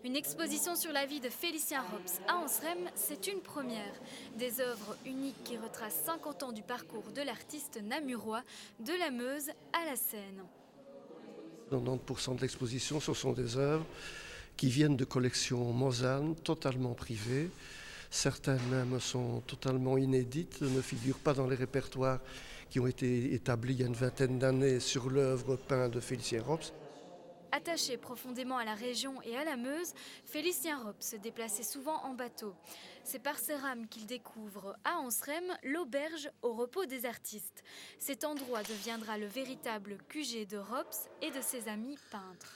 Une exposition sur la vie de Félicien Rops à Anseremme, c'est une première. Des œuvres uniques qui retracent 50 ans du parcours de l'artiste namurois, de la Meuse à la Seine. 90% de l'exposition, ce sont des œuvres qui viennent de collections Mozan, totalement privées. Certaines même sont totalement inédites, ne figurent pas dans les répertoires qui ont été établis il y a une vingtaine d'années sur l'œuvre peinte de Félicien Rops. Attaché profondément à la région et à la Meuse, Félicien Rops se déplaçait souvent en bateau. C'est par ces rames qu'il découvre à Anseremme l'auberge au repos des artistes. Cet endroit deviendra le véritable QG de Rops et de ses amis peintres.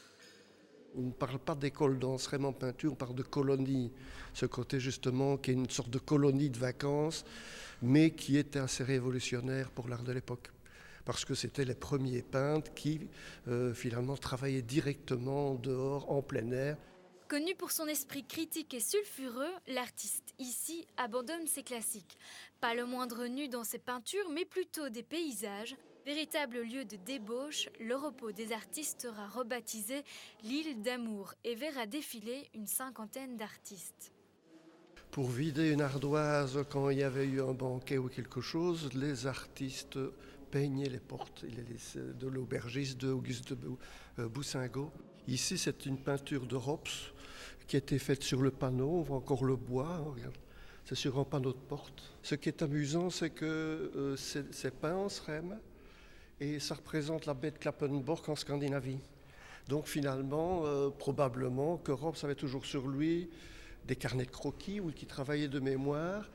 On ne parle pas d'école d'Anseremme en peinture, on parle de colonie. Ce côté justement qui est une sorte de colonie de vacances, mais qui était assez révolutionnaire pour l'art de l'époque. Parce que c'était les premiers peintres qui finalement travaillaient directement dehors, en plein air. Connu pour son esprit critique et sulfureux, l'artiste ici abandonne ses classiques. Pas le moindre nu dans ses peintures, mais plutôt des paysages. Véritable lieu de débauche, le repos des artistes sera rebaptisé l'île d'amour et verra défiler une cinquantaine d'artistes. Pour vider une ardoise, quand il y avait eu un banquet ou quelque chose, les artistes peignaient les portes de l'aubergiste d'Auguste Boussingault. Ici, c'est une peinture de Rops qui a été faite sur le panneau. On voit encore le bois. Regarde. C'est sur un panneau de porte. Ce qui est amusant, c'est que c'est peint en Anseremme et ça représente la baie de Klappenborg en Scandinavie. Donc finalement, probablement que Rops avait toujours sur lui des carnets de croquis ou qui travaillaient de mémoire.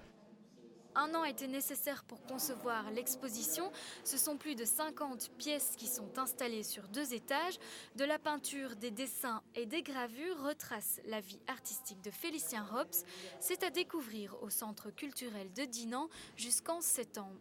Un an était nécessaire pour concevoir l'exposition. Ce sont plus de 50 pièces qui sont installées sur 2 étages. De la peinture, des dessins et des gravures retracent la vie artistique de Félicien Rops. C'est à découvrir au Centre culturel de Dinan jusqu'en septembre.